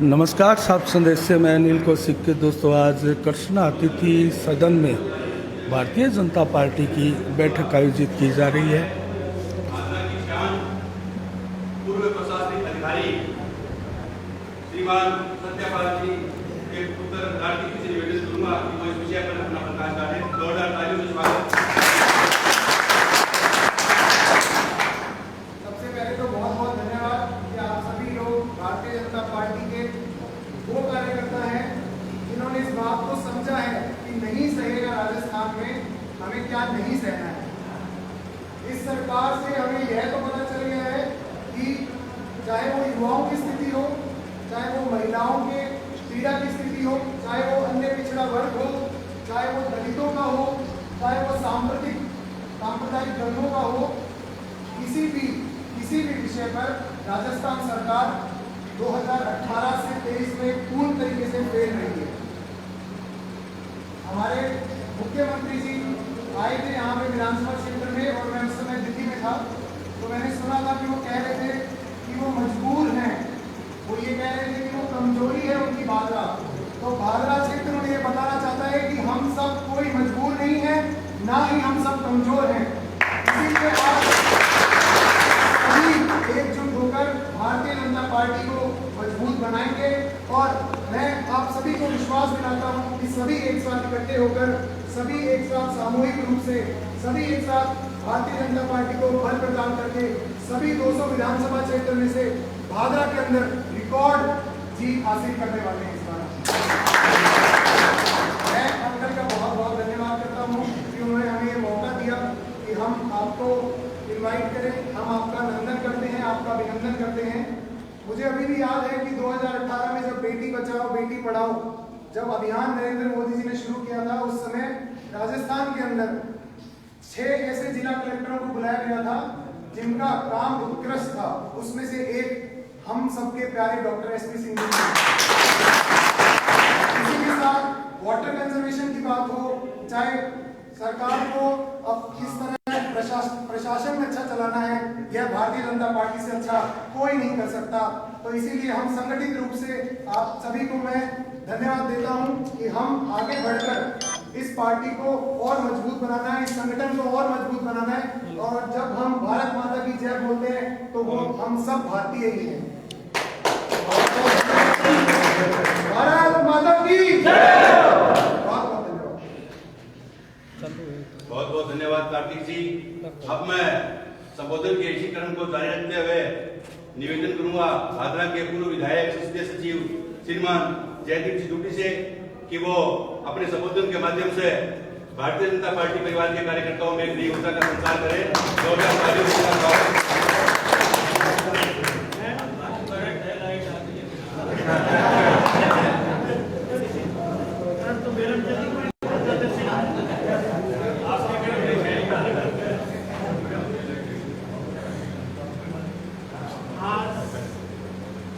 नमस्कार। साफ संदेश से मैं अनिल कौशिक के दोस्तों, आज कृष्णा अतिथि सदन में भारतीय जनता पार्टी की बैठक आयोजित की जा रही है। पूर्व प्रशासनिक अधिकारी श्रीमान सत्यपाल जी के उत्तराधिकारी से निवेदन करूंगा कि वो इस विषय पर अपना प्रकाश डालें। जोरदार तालियों से स्वागत। सबसे पहले तो बहुत बहुत धन्यवाद कि आप सभी लोग भारतीय जनता पार्टी के वो कार्यकर्ता हैं जिन्होंने इस बात को समझा है कि नहीं सहेगा राजस्थान में हमें क्या नहीं सहना है। इस सरकार से हमें यह तो पता चल गया है कि चाहे वो युवाओं की स्थिति हो, चाहे वो महिलाओं के पीड़ा की स्थिति हो, चाहे वो अन्य पिछड़ा वर्ग हो, चाहे वो दलितों का हो, चाहे वो सांप्रदायिक दंगों का हो, किसी भी विषय पर राजस्थान सरकार 2018 से 23 में पूर्ण तरीके से फेल रही है। हमारे मुख्यमंत्री जी आए थे यहाँ पे विधानसभा क्षेत्र में और मैं उस समय दिल्ली में था, तो मैंने सुना था कि वो कह रहे थे कि वो मजबूर हैं। वो ये कह रहे थे कि वो कमजोरी है उनकी भादरा। तो भादरा क्षेत्र उन्हें ये बताना चाहता है कि हम सब कोई मजबूर नहीं है, ना ही हम सब कमजोर हैं। इसीलिए आप सभी एकजुट होकर भारतीय जनता पार्टी को मजबूत बनाएंगे और मैं आप सभी को विश्वास दिलाता हूं कि सभी एक साथ इकट्ठे होकर, सभी एक साथ सामूहिक रूप से, सभी एक साथ भारतीय जनता पार्टी को बल प्रदान करके सभी 200 विधानसभा क्षेत्र में से भादरा के अंदर रिकॉर्ड जीत हासिल करने वाले हैं। इस बार मैं अंकल का बहुत बहुत धन्यवाद करता हूँ कि उन्होंने हमें ये मौका दिया कि हम आपको इनवाइट करें, हम आपका नंदन करते हैं, आपका अभिनंदन करते हैं। मुझे अभी भी याद है कि 2018 में जब बेटी बचाओ बेटी पढ़ाओ जब अभियान नरेंद्र मोदी जी ने शुरू किया था, उस समय राजस्थान के अंदर 6 ऐसे जिला कलेक्टरों को बुलाया गया था जिनका काम उत्कृष्ट था। उसमें से एक हम सबके प्यारे डॉक्टर एसपी सिंह जी। इसी के साथ वाटर कंजर्वेशन की बात हो, चाहे सरकार को अब किस तरह प्रशासन में अच्छा चलाना है, यह भारतीय जनता पार्टी से अच्छा कोई नहीं कर सकता। तो इसीलिए हम संगठित रूप से आप सभी को मैं धन्यवाद देता हूं कि हम आगे बढ़कर इस पार्टी को और मजबूत बनाना है, इस संगठन को और मजबूत बनाना है। और जब हम भारत माता की जय बोलते हैं तो वो हम सब भारतीय ही हैं। भारत माता की जय। बहुत बहुत धन्यवाद कार्तिक जी। अब मैं संबोधन के इसी क्रम को जारी रखते हुए निवेदन करूंगा भादरा के पूर्व विधायक संसदीय सचिव श्रीमान जयदीप जी डूटी से कि वो अपने संबोधन के माध्यम से भारतीय जनता पार्टी परिवार के कार्यकर्ताओं में एक नई ऊर्जा का संचार करें।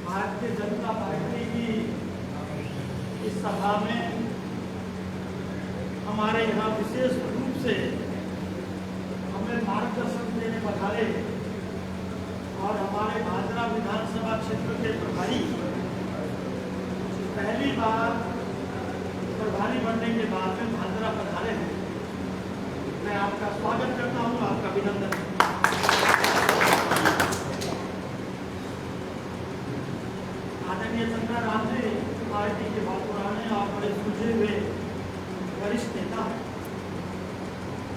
भारतीय जनता पार्टी की इस सभा में हमारे यहाँ विशेष रूप से हमें मार्गदर्शन देने पधारे और हमारे भादरा विधानसभा क्षेत्र के प्रभारी पहली बार प्रभारी बनने के बाद में भादरा पधारे हैं। मैं आपका स्वागत करता हूँ, आपका अभिनंदन। आदरणीय चंद्रा राम जी पार्टी के बहुत पुराने और बड़े सूझे हुए वरिष्ठ नेता हैं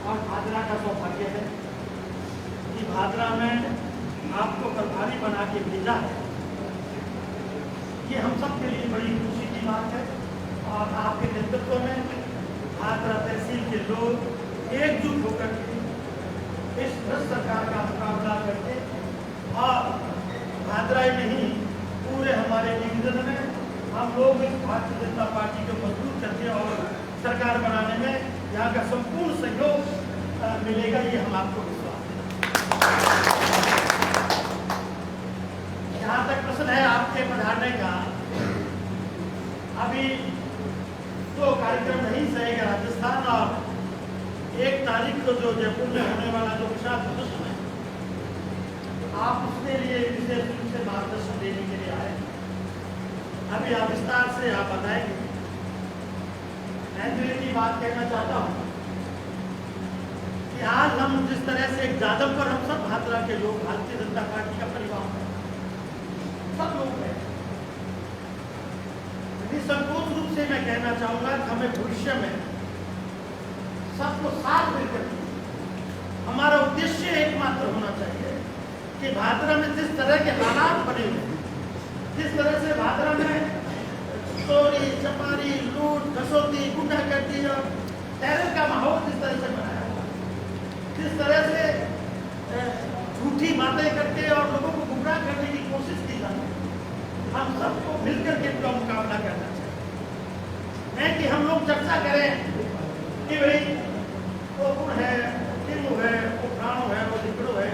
और भादरा का सौभाग्य है कि भादरा में आपको प्रभारी बना के भेजा है। ये हम सब के लिए बड़ी खुशी की बात है और आपके नेतृत्व में भादरा तहसील के लोग एकजुट होकर इस भ्रष्ट सरकार का मुकाबला करके और भादरा ही नहीं पूरे हमारे डिवीजन में हम लोग इस भारतीय जनता पार्टी को मजबूत करके और सरकार बनाने में यहाँ का संपूर्ण सहयोग मिलेगा, ये हम आपको विश्वास देना। जहाँ तक प्रश्न है आपके पधारने का, अभी तो कार्यक्रम नहीं सहेगा राजस्थान और 1 तारीख को जो जयपुर में होने वाला जो विशाल प्रदर्शन है, आप उसके लिए विशेष रूप से मार्गदर्शन देने के लिए आए। अभी आप विस्तार से आप बताएंगे। मैं तो एक ही बात कहना चाहता हूँ कि आज हम जिस तरह से एक जादव पर हम सब भादरा के लोग, भारतीय जनता पार्टी का परिवार है, सब लोग हैं। निसंकोच रूप से मैं कहना चाहूंगा कि हमें भविष्य में सबको साथ मिलकर, हमारा उद्देश्य एकमात्र होना चाहिए कि भादरा में जिस तरह के हालात बने हुए, जिस तरह से भादरा में चोरी, चपारी, लूट, घसोती, गुंडागर्दी और टेरर का माहौल जिस तरह से बनाया हुआ, जिस तरह से झूठी बातें करके और लोगों को गुमराह करने की कोशिश की जाती है, हम सबको मिलकर के इनका मुकाबला करना चाहिए। नहीं कि हम लोग चर्चा करें कि भाई वो गुण है, वो है, वो प्राणो है, वो लिखड़ो है।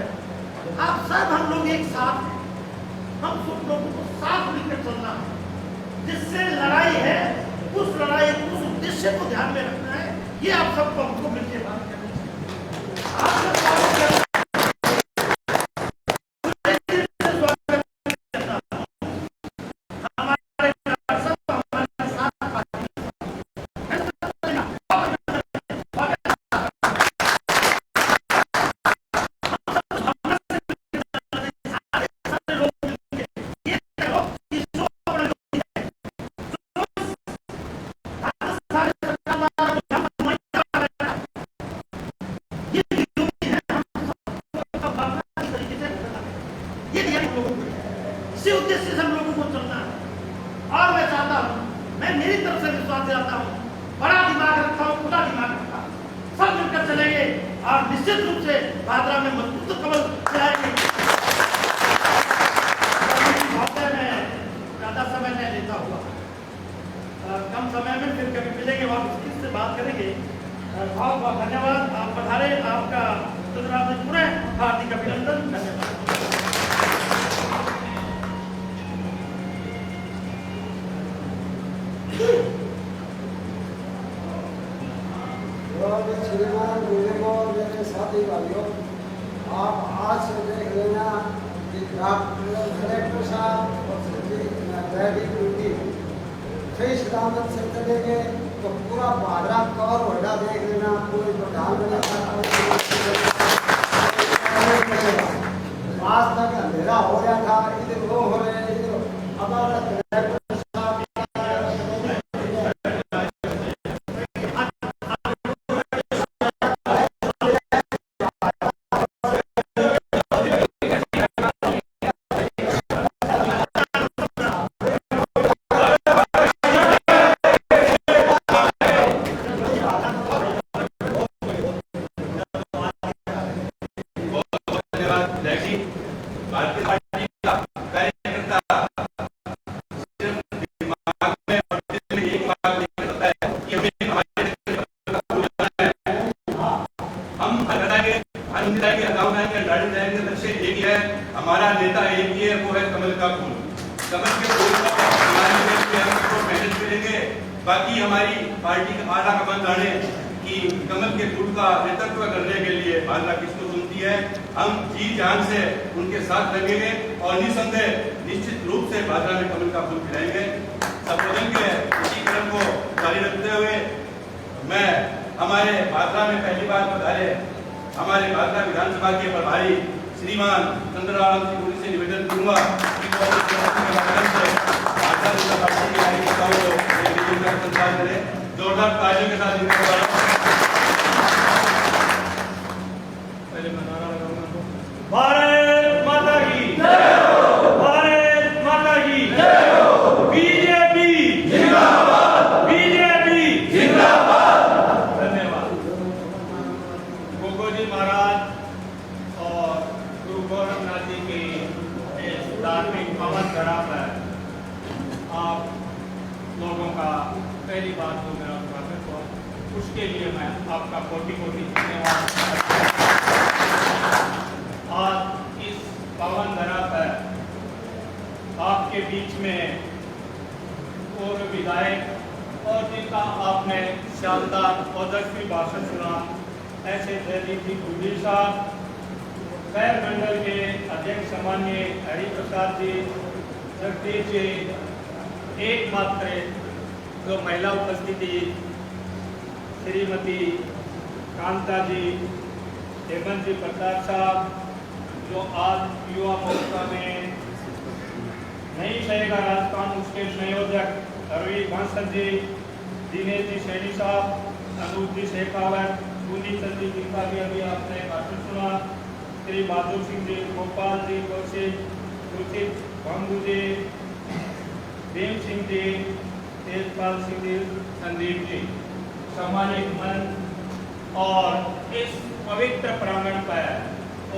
आप सब हम लोग एक साथ हैं, हम सब लोगों को साथ मिलकर चलना है। जिससे लड़ाई है, उस लड़ाई, उस उद्देश्य को ध्यान में रखना है। ये आप सबको हमको मिलकर बात करनी चाहिए। इसी उद्देश्य से हम लोगों को चलना है। और मैं चाहता हूँ, मैं मेरी तरफ से विश्वास दिलाता हूँ, बड़ा दिमाग रखा हूँ, खुला दिमाग रखा हूँ, सब मिलकर चलेंगे और निश्चित रूप से भादरा में मजबूत कमल चलाएंगे। में ज्यादा समय नहीं लेता हुआ, कम समय में फिर कभी मिलेंगे, वापस इससे बात करेंगे। बहुत बहुत धन्यवाद। आप पधारे, आपका पूरे हार्दिक अभिनंदन। धन्यवाद। श्रीमान बुजुर्गों, मेरे साथी भाइयों, आप आज से देख लेना कि कलेक्टर साहब और ड्यूटी सही सलामत से चलेंगे तो पूरा भादरा कवर होगा। देख लेना, कोई प्रधान आज तक अंधेरा हो गया था, इधर वो हो रहे, इधर हमारा हमारा नेता एक ही है, वो है कमल का फूल। कमल के फूल का मैनेज करेंगे। बाकी हमारी पार्टी का आला कमल जाने कि कमल के फूल का नेतृत्व करने के लिए भादरा किसको चुनती है। हम जी जान से उनके साथ लगेंगे और निसंदेह निश्चित रूप से भादरा में कमल का फूल खिलाएंगे। संबोधन के इसी क्रम को जारी रखते हुए मैं हमारे भादरा में पहली बार पधारे हमारे भादरा विधानसभा के प्रभारी श्रीमान चंद्रलाल सिंह से निवेदन करूंगा कि जोरदार तालियों के साथ भारत माता की जय हो, भारत माता की जय हो, बीजेपी जिंदाबाद, बीजेपी जिंदाबाद। धन्यवाद। गोगोजी महाराज और गुरु गोरखनाथ जी की इस धार्मिक पावन धरा पर आप लोगों का पहली बात तो मेरा स्वागत हो, उसके लिए मैं आपका कोटि कोटि धन्यवाद। आज इस पावन धरा पर आपके बीच में पूर्व विधायक और जिनका आपने शानदार ओजस्वी भाषण सुना, ऐसे जयदीप जी गुडी साहब, शहर मंडल के अध्यक्ष सामान्य हरि प्रसाद जी, जगदीश जी, एकमात्र जो महिला उपस्थिति श्रीमती कांता जी, हेमंत जी प्रताप साहब, जो आज युवा मोर्चा में नहीं सहेगा राजस्थान, उसके संयोजक रवि बांसल जी, दिनेश जी सैनी साहब, अनूप जी शेखावत, पुनीत चंद जी जिनका भी अभी आपने भाषण सुना, श्री बहादुर सिंह जी, गोपाल जी कौशिक, रुचित भंगू जी, भीम सिंह जी, तेजपाल सिंह जी, संदीप जी, सामाजिक मन और इस पवित्र प्रांगण पर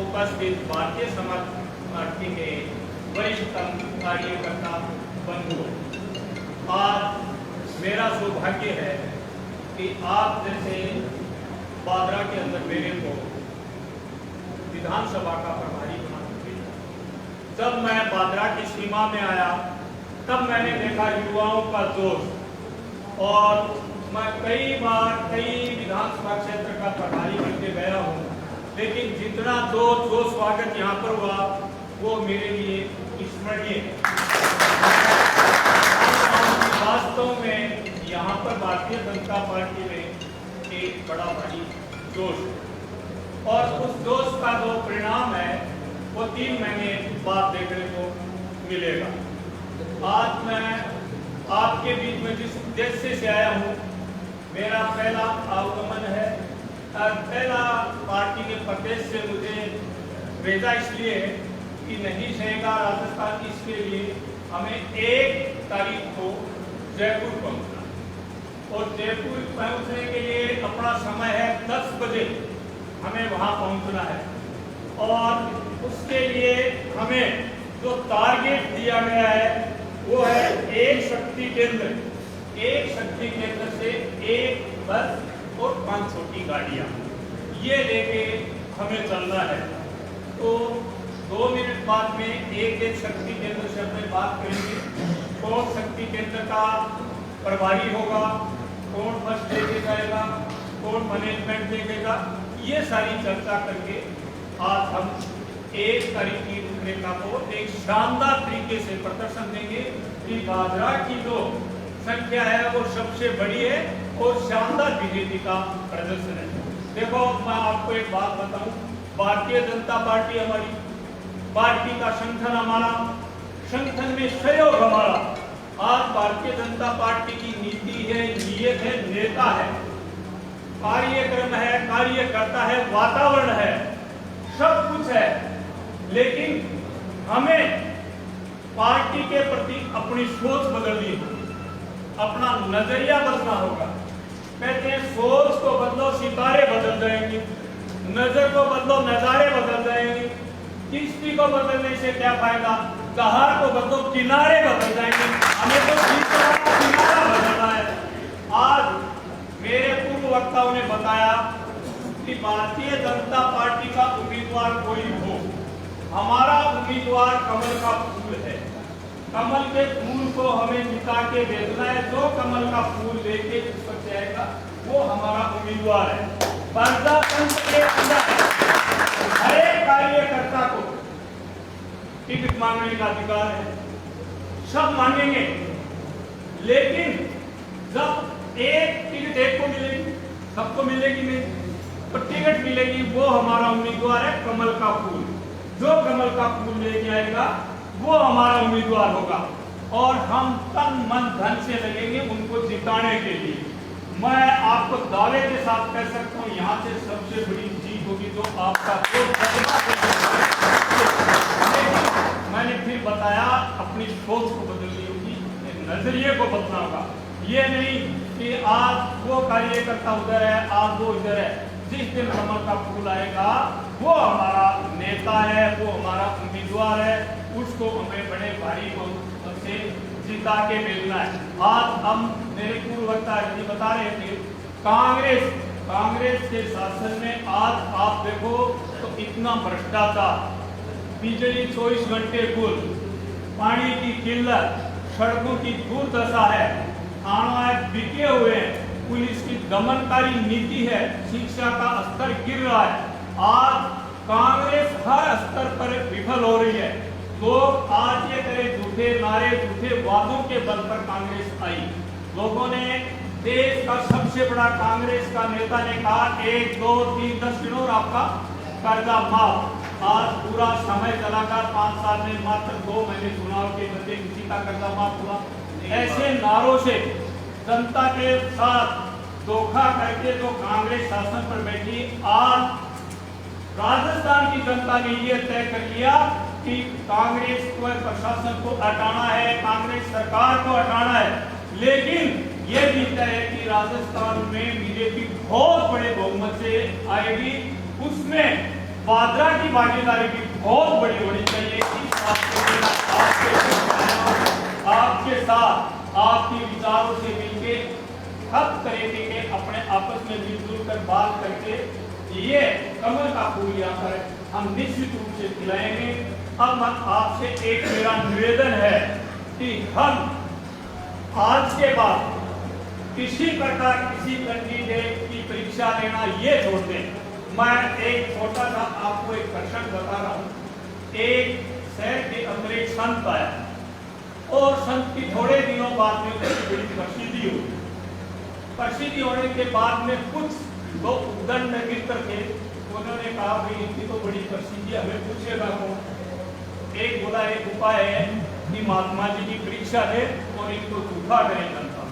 उपस्थित भारतीय समाज पार्टी के वरिष्ठतम कार्यकर्ता बंधु, आज मेरा सौभाग्य है कि आप जैसे बादरा के अंदर मेरे को विधानसभा का प्रभारी बना चुके। जब मैं बादरा की सीमा में आया तब मैंने देखा युवाओं का जोश, और मैं कई बार कई विधानसभा क्षेत्र का प्रभारी बनके गया हूँ, लेकिन जितना जो स्वागत यहाँ पर हुआ वो मेरे लिए स्मरणीय है। वास्तव में यहाँ पर भारतीय जनता पार्टी में एक बड़ा भारी जोश है, और उस जोश का जो परिणाम है वो 3 महीने बाद देखने को मिलेगा। आज मैं आपके बीच में जिस उद्देश्य से आया हूँ, मेरा पहला आगमन है और पहला पार्टी के प्रदेश से मुझे भेजा इसलिए है कि नहीं सहेगा राजस्थान, इसके लिए हमें 1 तारीख को जयपुर पहुंचना, और जयपुर पहुंचने के लिए अपना समय है 10 बजे हमें वहां पहुंचना है, और उसके लिए हमें जो टारगेट दिया गया है वो है एक शक्ति केंद्र से 1 बस और 5 छोटी गाड़ियां, ये लेके हमें चलना है। तो 2 मिनट बाद में एक शक्ति केंद्र से अपने बात करेंगे, कौन शक्ति केंद्र का प्रभारी होगा, कौन बस लेके जाएगा, कौन मैनेजमेंट देखेगा, ये सारी चर्चा करके आज हम 1 तारीख की रूपरेखा को एक शानदार तरीके से प्रदर्शन देंगे कि बाजरा की जो संख्या है वो सबसे बड़ी है और शानदार बीजेपी का प्रदर्शन है। देखो, मैं आपको एक बात बताऊं, भारतीय जनता पार्टी हमारी पार्टी का संगठन, हमारा संगठन में सहयोग हमारा, आज भारतीय जनता पार्टी की नीति है, नियत है, नेता है, कार्यक्रम है, कार्यकर्ता है, वातावरण है, सब कुछ है, लेकिन हमें पार्टी के प्रति अपनी सोच बदलनी होगी, अपना नजरिया बदलना होगा। कहते हैं सोच को बदलो सितारे बदल जाएंगे, नजर को बदलो नजारे बदल जाएंगे, किश्ती को बदलने से क्या फायदा, जहाज को बदलो किनारे बदल जाएंगे, हमें तो किनारा बदलना है। आज मेरे पूर्व वक्ताओं ने बताया कि भारतीय जनता पार्टी का उम्मीदवार कोई हो, हमारा उम्मीदवार कमल का फूल है, कमल के फूल को हमें जिता के भेजना है, जो कमल का फूल लेके ऊपर जाएगा वो हमारा उम्मीदवार है। प्रजातंत्र के अंदर हर एक कार्यकर्ता को टिकट मांगने का अधिकार है, सब मांगेंगे, लेकिन जब एक टिकट एक को मिलेगी, सबको मिलेगी नहीं, तो टिकट मिलेगी, वो हमारा उम्मीदवार है कमल का फूल, जो कमल का फूल लेके आएगा वो हमारा उम्मीदवार होगा, और हम तन मन धन से लगेंगे उनको जिताने के लिए। मैं आपको दावे के साथ कह सकता हूँ, यहाँ से सबसे बड़ी जीत होगी जो आपका मैंने फिर बताया, अपनी सोच को बदलनी होगी, नजरिए को बदलना होगा। ये नहीं कि आज वो कार्यकर्ता उधर है, आज वो इधर है, जिस दिन कमल का फूल आएगा वो हमारा नेता है, वो हमारा उम्मीदवार है, उसको हमें बड़े भारी बहुमत से जिता के भेजना है। आज हम मेरे पूर्व वक्ता जी बता रहे थे, कांग्रेस के शासन में आज आप देखो तो इतना भ्रष्टाचार, बिजली 24 घंटे गुल, पानी की किल्लत, सड़कों की दुर्दशा है, थाना बिके हुए हैं, पुलिस की दमनकारी नीति है, शिक्षा का स्तर गिर रहा है। आज कांग्रेस हर स्तर पर विफल हो रही है, लोग आज ये करें झूठे नारे, झूठे वादों के बल पर कांग्रेस आई। लोगों ने देश का सबसे बड़ा कांग्रेस का नेता ने कहा 1, 2, 3, 10 दिनों और आपका कर्जा माफ। आज पूरा समय चला कर 5 साल में मात्र 2 महीने चुनाव के बदले किसी का कर्जा माफ हुआ। ऐसे नारों से जनता के साथ धोखा करके जो कांग्रेस शासन पर बैठी, आज राजस्थान की जनता ने यह तय कर लिया कि कांग्रेस को प्रशासन को हटाना है, कांग्रेस सरकार को हटाना है। लेकिन यह भी तय है कि राजस्थान में बीजेपी बहुत बड़े बहुमत से आएगी, उसमें वाड्रा की भागीदारी भी बहुत बड़ी होनी चाहिए। आपके साथ आपके विचारों से मिलकर हर तरीके के अपने आपस में मिलजुल कर बात करके ये कमल का फूल यहाँ पर हम निश्चित रूप से खिलाएंगे। अब आपसे एक मेरा निवेदन है कि हम आज के बाद किसी प्रकार किसी कैंडिडेट की परीक्षा लेना ये छोड़ दें। मैं एक छोटा सा आपको एक प्रश्न बता रहा हूँ। एक शहर के अंदर एक संत आया और संत की थोड़े दिनों बाद में उसकी बड़ी प्रसिद्धि हुई। प्रसिद्धि होने के बाद में कुछ लोग उद्दंड में मित्र थे, उन्होंने कहा भाई इनकी तो बड़ी प्रसिद्धि, हमें पूछेगा कौन। एक बोला एक उपाय है कि महात्मा जी की परीक्षा ले और इनको झूठा करें जनता।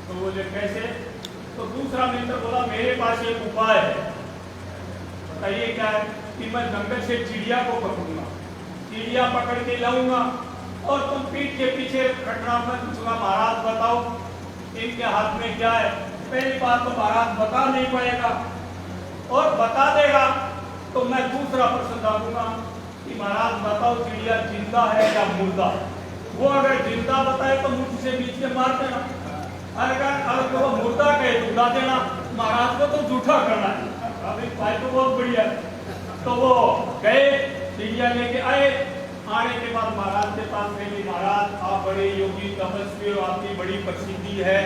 तो बोले कैसे? तो दूसरा मित्र बोला मेरे पास एक उपाय है, बताइए क्या है? कि मैं जंगल से चिड़िया को पकड़ूंगा, चिड़िया पकड़ के लाऊंगा और तुम पीठ के पीछे घटना में पूछूंगा महाराज बताओ इनके हाथ में क्या है। पहली बात तो महाराज बता नहीं पाएगा और बता देगा तो मैं दूसरा प्रश्न डालूंगा कि महाराज बताओ चिड़िया जिंदा है या मुर्दा। वो अगर जिंदा बताए तो मुझ से बीच में मार देना, अगर वो मुर्दा कहे तो उड़ा देना। महाराज को तो झूठा करना है। अभी भाई तो बहुत बढ़िया। तो वो गए, चिड़िया लेके आए। आने के बाद महाराज के पास गए, महाराज आप बड़े योगी तपस्वी हो, आपकी बड़ी प्रसिद्धि है,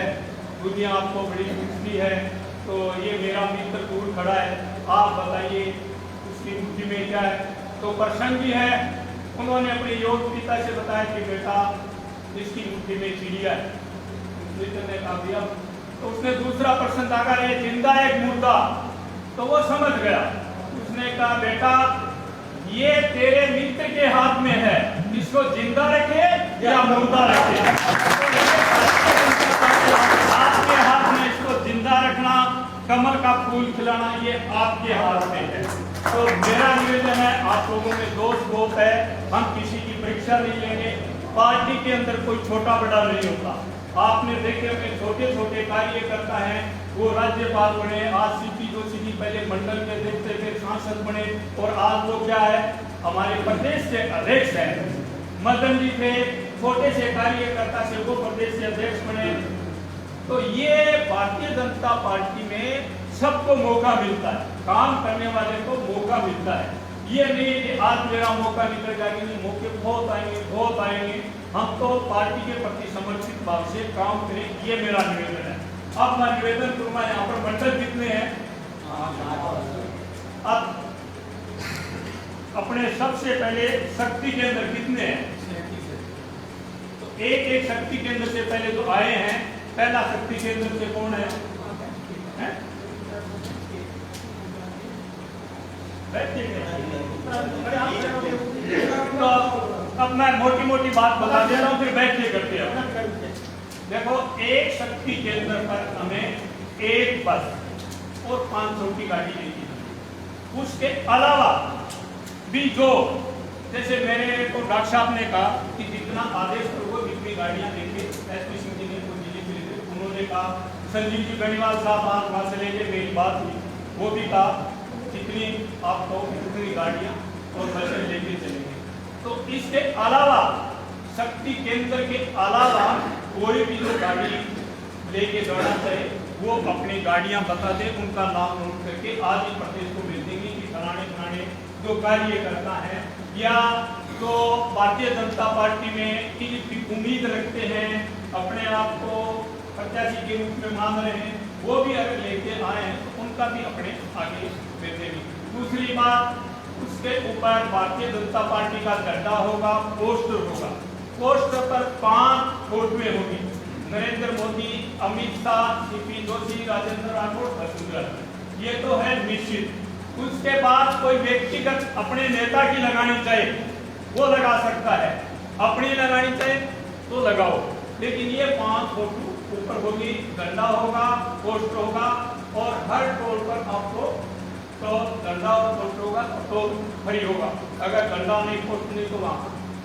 दुनिया आपको बड़ी पूछती है, तो ये मेरा मित्र दूर खड़ा है, आप बताइए उसकी बुद्धि में क्या है। तो प्रसन्न भी है, उन्होंने अपने योग पिता से बताया कि बेटा इसकी बुद्धि में चिड़िया है। मित्र ने कहा दिया। तो उसने दूसरा प्रश्न दागा ये जिंदा है एक मुर्दा। तो वो समझ गया। उसने कहा बेटा ये तेरे मित्र के हाथ में है, इसको जिंदा रखे या मुर्दा रखे। आपके हाथ में इसको जिंदा रखना, कमल का फूल खिलाना ये आपके हाथ में है। तो मेरा निवेदन है, आप लोगों में दोस्त बहुत है, हम किसी की परीक्षा नहीं लेंगे। पार्टी के अंदर कोई छोटा बड़ा नहीं होता। आपने देखे अपने छोटे छोटे कार्यकर्ता हैं, वो राज्यपाल बने, आज सीपी जोशी जी पहले मंडल के अध्यक्ष थे, फिर सांसद बने और आज वो क्या है हमारे प्रदेश के अध्यक्ष हैं। मदन जी थे, छोटे से कार्यकर्ता से वो प्रदेश के अध्यक्ष बने। तो ये भारतीय जनता पार्टी में सबको मौका मिलता है, काम करने वाले को मौका मिलता है। ये नहीं कि आज मेरा मौका निकल जाएगा, मौके बहुत आएंगे बहुत आएंगे। हम तो पार्टी के प्रति समर्पित भाव से काम करें, ये मेरा निवेदन है। अब मैं निवेदन करूंगा, यहाँ पर मंडल कितने हैं? अब अपने सबसे पहले शक्ति केंद्र कितने हैं? तो एक एक शक्ति केंद्र से पहले जो आए हैं, पहला शक्ति केंद्र से कौन है? तो अब मैं मोटी मोटी बात बता दे रहा हूँ, फिर बैठ के करते हैं। देखो एक शक्ति केंद्र पर हमें एक बस और 500 की गाड़ी देती है। उसके अलावा भी जो जैसे मेरे को डॉक्टर साहब ने कहा कि जितना आदेश करोगे जितनी गाड़ियाँ देंगे, एसपी सिंह जी ने उन्होंने कहा, संजीव जी गणिवाल साहब आज वहाँ से लेके मेरी बात हुई, वो भी कहा जितनी आपको उतनी गाड़ियाँ और बसें लेके चलेंगे। तो इसके अलावा शक्ति केंद्र के अलावा कोई भी जो गाड़ी लेके दौड़ना चाहे वो अपनी गाड़ियां बता दे, उनका नाम नोट करके आज ही प्रदेश को भेज देंगे कि फलाने फलाने जो कार्यकर्ता हैं या तो भारतीय जनता पार्टी में की उम्मीद रखते हैं, अपने आप को प्रत्याशी के रूप में मान रहे हैं, वो भी अगर लेके आए हैं तो उनका भी अपने आगे भेजेंगे। दूसरी बात उसके ऊपर भारतीय जनता पार्टी का झंडा होगा, पोस्टर होगा। पोस्टर पर 5 फोटोएं होगी, नरेंद्र मोदी, अमित शाह, सीपी जोशी, राजेंद्र राठौड़, वसुंधरा। ये तो है निश्चित। उसके बाद कोई व्यक्तिगत अपने नेता की लगानी चाहे वो लगा सकता है, अपनी लगानी चाहे तो लगाओ, लेकिन ये 5 फोटो ऊपर होगी, झंडा होगा, पोस्टर होगा और हर टोल पर आपको तो झंडा और पोस्टर होगा तो फ्री होगा। अगर झंडा नहीं, पोस्टर नहीं तो वहाँ।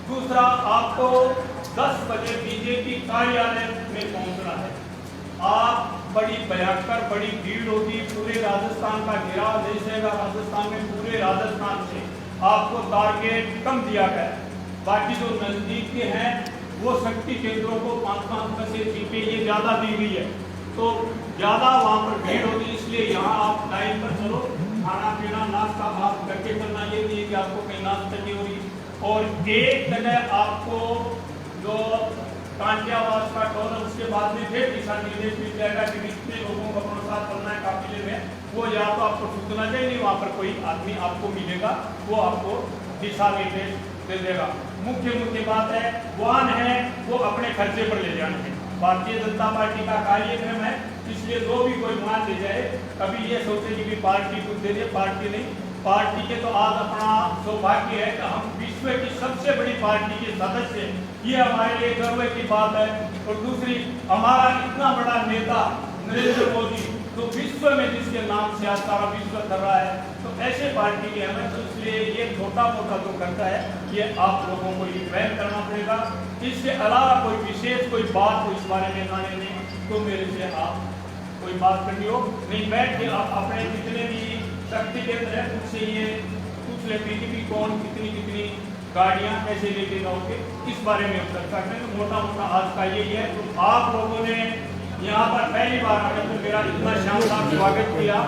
दूसरा, आपको 10 बजे बीजेपी कार्यालय में पहुंचना है। आप बड़ी भयंकर बड़ी भीड़ होगी, पूरे राजस्थान का घेराव देगा, राजस्थान में पूरे राजस्थान से आपको टारगेट कम दिया गया। बाकी जो नजदीक के हैं वो शक्ति केंद्रों को 5-5 से सीटें ये ज्यादा दी गई है, तो ज्यादा वहाँ पर भीड़ होगी, इसलिए यहाँ आप लाइन पर चलो। खाना पीना नाश्ता आप करके चलना, ये नहीं है कि आपको कहीं नाश्ता नहीं हो रही। और एक जगह आपको जो कांटियावास का टोल है उसके बाद में फिर दिशा निर्देश मिल जाएगा कि कितने लोगों को अपने साथ चलना है काफिले में, वो या तो आपको सूचना चाहिए, नहीं वहाँ पर कोई आदमी आपको मिलेगा, वो आपको दिशा निर्देश दे देगा। मुख्य बात है, वाहन है वो अपने खर्चे पर ले जाने हैं। भारतीय जनता पार्टी का कार्यक्रम है, इसलिए जो भी कोई मान ले जाए, कभी ये सोचे कि पार्टी कुछ दे दे, पार्टी नहीं। पार्टी के तो आज अपना सौभाग्य है कि हम विश्व की सबसे बड़ी पार्टी के सदस्य हैं, ये हमारे लिए गर्व की बात है। और दूसरी, हमारा इतना बड़ा नेता नरेंद्र मोदी तो विश्व में जिसके नाम से आज सारा विश्व कर रहा है, तो ऐसे पार्टी के हमें, तो इसलिए ये छोटा मोटा जो करता है ये आप लोगों को ये वहन करना पड़ेगा। इसके अलावा कोई विशेष कोई बात हो इस बारे में जाने नहीं तो मेरे से आप कोई बात करनी हो, नहीं बैठ के आप अपने जितने भी शक्ति केंद्र है उनसे ये पूछ ले बीजेपी कौन कितनी गाड़ियां कैसे लेके जाओगे, इस बारे में हम चर्चा करें। मोटा आज का यही है। आप लोगों ने यहाँ पर पहली बार आकर तो मेरा इतना शानदार स्वागत किया,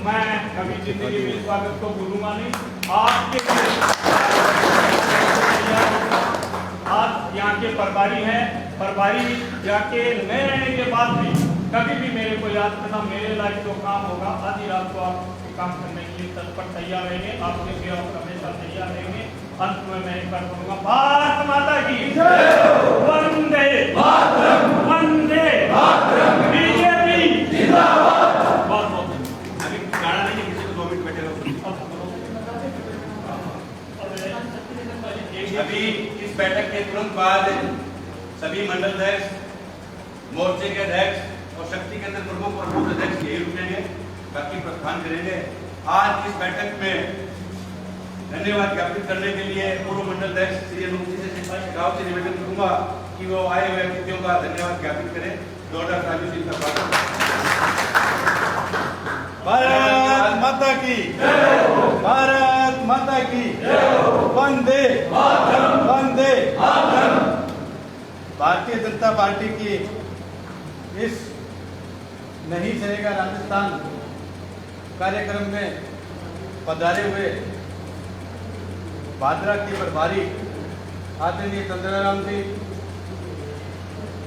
मैं कभी जिंदगी में स्वागत को भूलूंगा नहीं। आपके आज यहाँ के प्रभारी हैं, प्रभारी जाके नए रहने के बाद भी कभी भी मेरे को याद करना, मेरे लायक जो काम होगा आधी रात को आप काम करने के लिए तत्पर तैयार रहेंगे, आपके सेवा हमेशा तैयार रहेंगे। अंत में मैं एक बार बोलूंगा, भारत माता की वंदे मातरम, वंदे मातरम, बीजेपी जिंदाबाद। बहुत बहुत अभी गाना नहीं है, किसी को 2 मिनट बैठे रहो। अभी इस बैठक के तुरंत बाद सभी मंडल अध्यक्ष, मोर्चे के अध्यक्ष और शक्ति केंद्र प्रमुख और बूथ अध्यक्ष यही रुकेंगे, बाकी प्रस्थान करेंगे। आज इस बैठक में धन्यवाद ज्ञापित करने के लिए पूर्व मंडल अध्यक्ष श्री अनूप जी गाँव से निवेदन करूंगा कि वो आए हुए अतिथियों का धन्यवाद ज्ञापित करें। जोरदार तालियों से इनका भारत माता की, भारत माता की, वंदे मातरम, वंदे मातरम। भारतीय जनता पार्टी की इस नहीं चलेगा राजस्थान कार्यक्रम में पधारे हुए भादरा के प्रभारी आदरणीय चंद्राराम जी,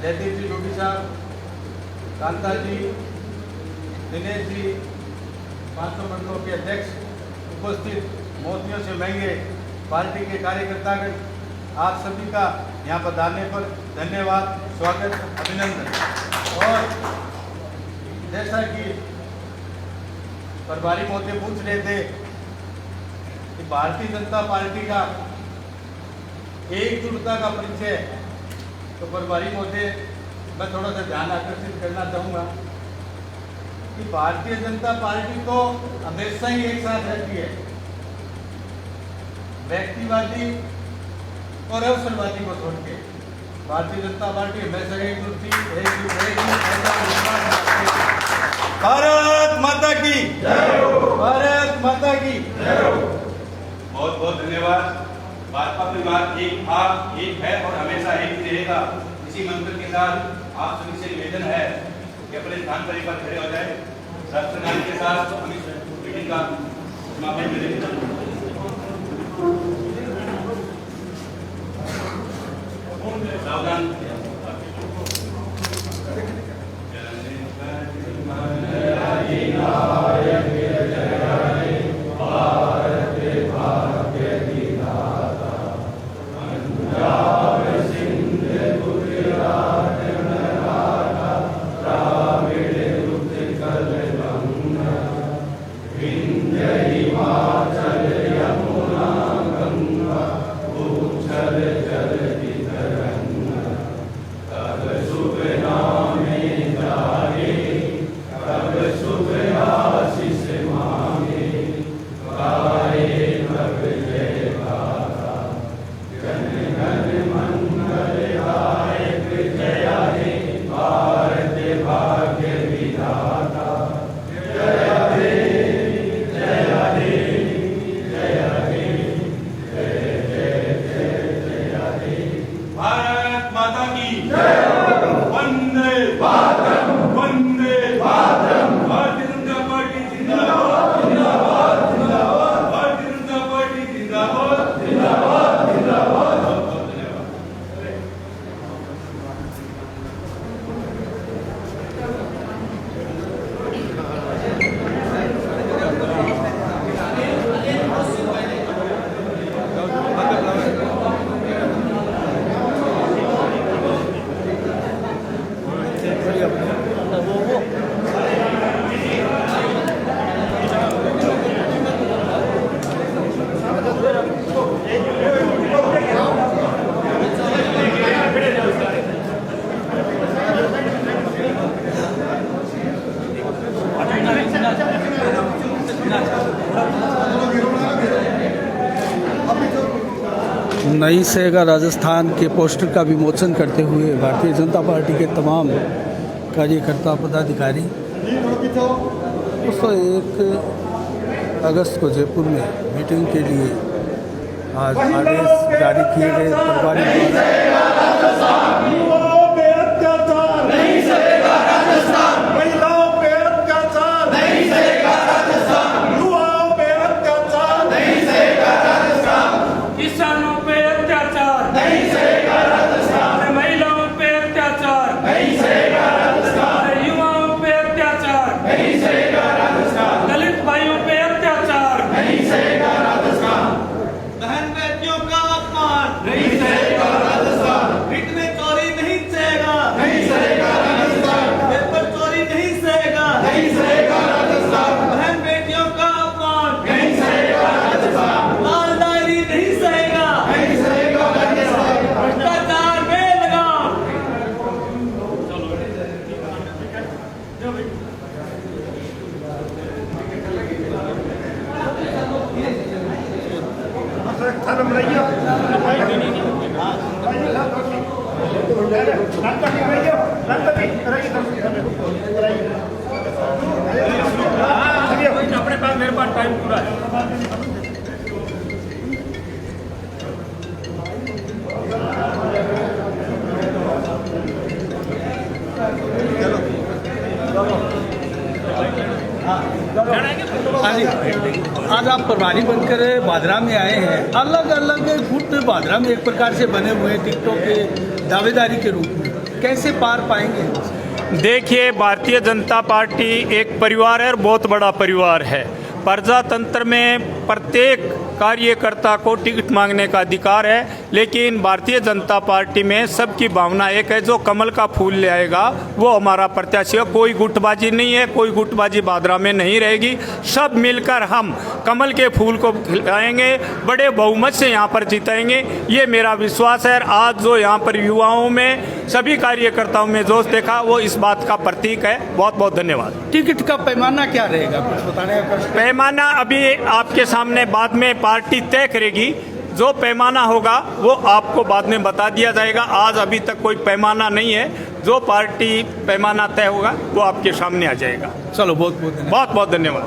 जयदीप जी डोडी साहब, कांता जी, दिनेश जी, 500 मंडलों के अध्यक्ष, उपस्थित मोतियों से महंगे पार्टी के कार्यकर्तागण, आप सभी का यहाँ पधारने पर धन्यवाद, स्वागत, अभिनंदन। और जैसा कि प्रभारी महोदय पूछ रहे थे कि भारतीय जनता पार्टी का एकजुटता का परिचय, तो प्रभारी महोदय मैं थोड़ा सा ध्यान आकर्षित करना चाहूँगा कि भारतीय जनता पार्टी तो हमेशा ही एक साथ रहती है, व्यक्तिवादी और अवसरवादी को छोड़ के भारतीय जनता पार्टी हमेशा एकजुट थी, भारत माता की, भारत माता की। बहुत बहुत धन्यवाद। भाजपा परिवार एक था, एक है और हमेशा एक ही रहेगा। इसी मंत्र के साथ आप सभी से निवेदन है कि अपने स्थान पर एक बार खड़े हो जाए। राष्ट्रगान के साथ हम इस मीटिंग का समापन करेंगे। सावधान। भारत नहीं सहेगा राजस्थान के पोस्टर का विमोचन करते हुए भारतीय जनता पार्टी के तमाम कार्यकर्ता पदाधिकारी 1 अगस्त को जयपुर में मीटिंग के लिए आज आदेश जारी किए गए प्रभारी किसानों पे अत्याचार नहीं सहेगा राजस्थान, महिलाओं पे अत्याचार नहीं सहेगा राजस्थान, युवाओं पे अत्याचार नहीं सहेगा राजस्थान, दलित भाइयों पे अत्याचार नहीं सहेगा राजस्थान, बहन बेटियों का अपमान नहीं सहेगा राजस्थान, रिट में चोरी नहीं सहेगा नहीं सहेगा राजस्थान, पेपर चोरी नहीं सहेगा नहीं सहेगा राजस्थान, बहन बेटियों का अपमान नहीं सहेगा राजस्थान, लाल डायरी नहीं सहेगा नहीं सहेगा राजस्थान। भ्रष्टाचार बेलगाम अपने पास मेरे पास टाइम पूरा है। हाँ जी, आज आप प्रभारी बनकर भादरा में आए हैं। अलग अलग गुट भादरा में एक प्रकार से बने हुए हैं टिकटों के दावेदारी के रूप में, कैसे पार पाएंगे? देखिए, भारतीय जनता पार्टी एक परिवार है और बहुत बड़ा परिवार है। प्रजातंत्र में प्रत्येक कार्यकर्ता को टिकट मांगने का अधिकार है, लेकिन भारतीय जनता पार्टी में सबकी भावना एक है, जो कमल का फूल ले आएगा वो हमारा प्रत्याशी है। कोई गुटबाजी नहीं है, कोई गुटबाजी भादरा में नहीं रहेगी। सब मिलकर हम कमल के फूल को खिलाएंगे, बड़े बहुमत से यहाँ पर जिताएंगे, ये मेरा विश्वास है। आज जो यहाँ पर युवाओं में, सभी कार्यकर्ताओं में जोश देखा, वो इस बात का प्रतीक है। बहुत बहुत धन्यवाद। टिकट का पैमाना क्या रहेगा, कुछ बताने का? पैमाना अभी आपके सामने बाद में पार्टी तय करेगी। जो पैमाना होगा वो आपको बाद में बता दिया जाएगा। आज अभी तक कोई पैमाना नहीं है। जो पार्टी पैमाना तय होगा वो आपके सामने आ जाएगा। चलो, बहुत बहुत धन्यवाद। बहुत बहुत धन्यवाद।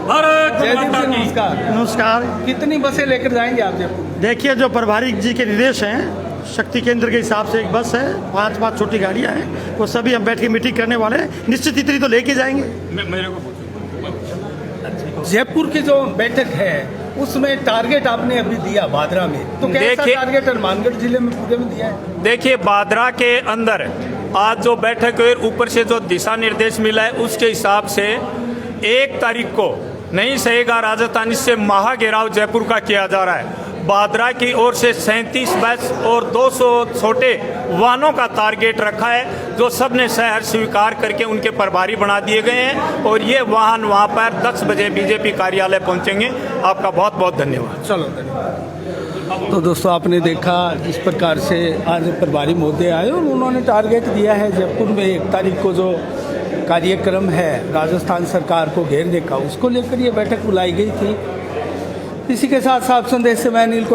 भारत जयदीप माता जी, की। नमस्कार। नमस्कार। कितनी बसें लेकर जाएंगे आप जयपुर? देखिए, जो प्रभारी जी के निर्देश हैं, शक्ति केंद्र के हिसाब से एक बस है, 5 छोटी गाड़ियां हैं, वो सभी हम बैठ के मीटिंग करने वाले हैं। निश्चित इतनी तो लेके जाएंगे। मेरे को जयपुर की जो बैठक है उसमें टारगेट आपने अभी दिया भादरा में, तो कैसा देखिए- टारगेट हनुमानगढ़ जिले में पूरे में दिया है? देखिए, भादरा के अंदर आज जो बैठक हुई, ऊपर से जो दिशा निर्देश मिला है उसके हिसाब से 1 तारीख को नहीं सहेगा राजस्थान, इससे महाघेराव जयपुर का किया जा रहा है। भादरा की ओर से 37 बस और 200 छोटे वाहनों का टारगेट रखा है, जो सब ने शहर स्वीकार करके उनके प्रभारी बना दिए गए हैं, और ये वाहन वहाँ पर 10 बजे बीजेपी कार्यालय पहुँचेंगे। आपका बहुत बहुत धन्यवाद। चलो, धन्यवाद। तो दोस्तों, आपने देखा जिस प्रकार से आज प्रभारी महोदय आए और उन्होंने टारगेट दिया है जयपुर में 1 तारीख को जो कार्यक्रम है राजस्थान सरकार को घेरने का, उसको लेकर ये बैठक बुलाई गई थी। इसी के साथ साफ संदेश से मैं अनिल को